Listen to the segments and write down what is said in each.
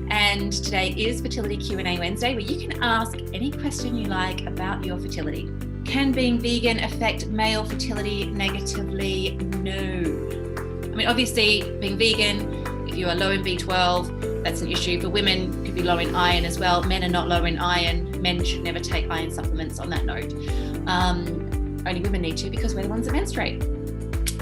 and today is Fertility Q&A Wednesday, where you can ask any question you like about your fertility. Can being vegan affect male fertility negatively? No. I mean, obviously, being vegan, if you are low in B12, that's an issue. For women, it could be low in iron as well. Men are not low in iron. Men should never take iron supplements on that note. Only women need to, because we're the ones that menstruate,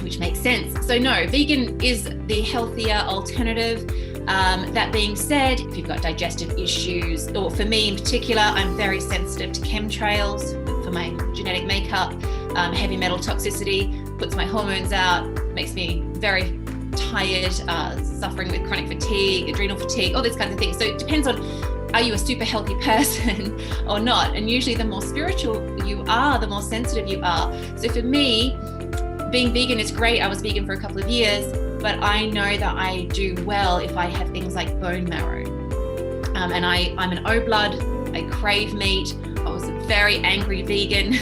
which makes sense. So no, vegan is the healthier alternative. That being said, if you've got digestive issues, or for me in particular, I'm very sensitive to chemtrails for my genetic makeup. Heavy metal toxicity puts my hormones out, makes me very tired, suffering with chronic fatigue, adrenal fatigue, all these kinds of things. So it depends on, are you a super healthy person or not? And usually the more spiritual you are, the more sensitive you are. So for me, being vegan is great. I was vegan for a couple of years, but I know that I do well if I have things like bone marrow. And I'm an O blood, I crave meat. I was a very angry vegan,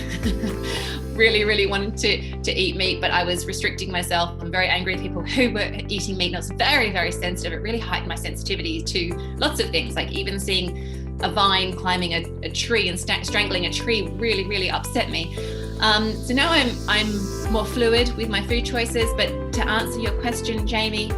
really wanted to eat meat, but I was restricting myself. I'm very angry at people who were eating meat, and I was very sensitive. It really heightened my sensitivity to lots of things, like even seeing a vine climbing a tree and strangling a tree really upset me. So now I'm more fluid with my food choices. But to answer your question, Jamie,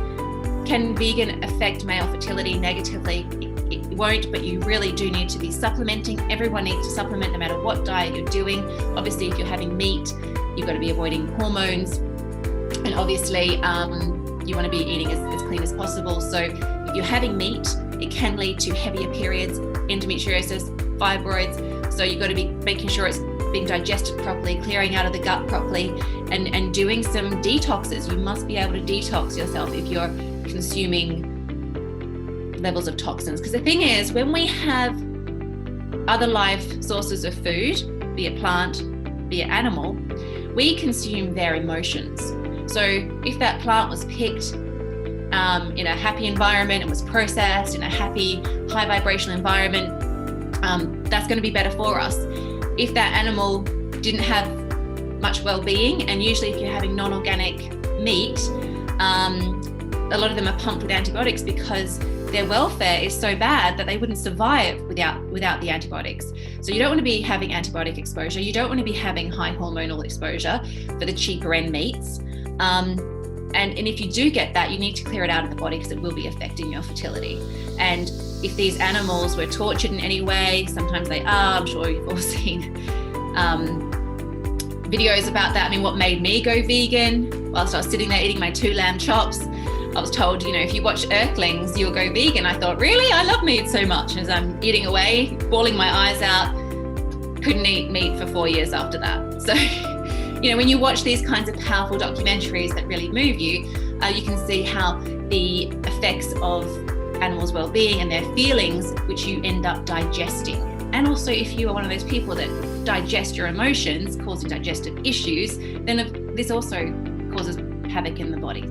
can vegan affect male fertility negatively? It won't, but you really do need to be supplementing. Everyone needs to supplement no matter what diet you're doing. Obviously, if you're having meat, you've got to be avoiding hormones. And obviously, you want to be eating as clean as possible. So if you're having meat, it can lead to heavier periods, endometriosis, fibroids. So you've got to be making sure it's being digested properly, clearing out of the gut properly, and doing some detoxes. You must be able to detox yourself if you're consuming levels of toxins. Because the thing is, when we have other life sources of food, be it plant, be it animal, we consume their emotions. So if that plant was picked in a happy environment and was processed in a happy, high vibrational environment, that's going to be better for us. If that animal didn't have much well-being, and usually if you're having non-organic meat, a lot of them are pumped with antibiotics because their welfare is so bad that they wouldn't survive without the antibiotics. So you don't want to be having antibiotic exposure. You don't want to be having high hormonal exposure for the cheaper end meats. And if you do get that, you need to clear it out of the body, because it will be affecting your fertility. And if these animals were tortured in any way, sometimes they are, I'm sure you've all seen videos about that. I mean, what made me go vegan, whilst I was sitting there eating my 2 lamb chops, I was told, if you watch Earthlings, you'll go vegan. I thought, really? I love meat so much. As I'm eating away, bawling my eyes out, couldn't eat meat for 4 years after that. So, when you watch these kinds of powerful documentaries that really move you, you can see how the effects of animals' well-being and their feelings, which you end up digesting. And also, if you are one of those people that digest your emotions, causing digestive issues, then this also causes havoc in the body.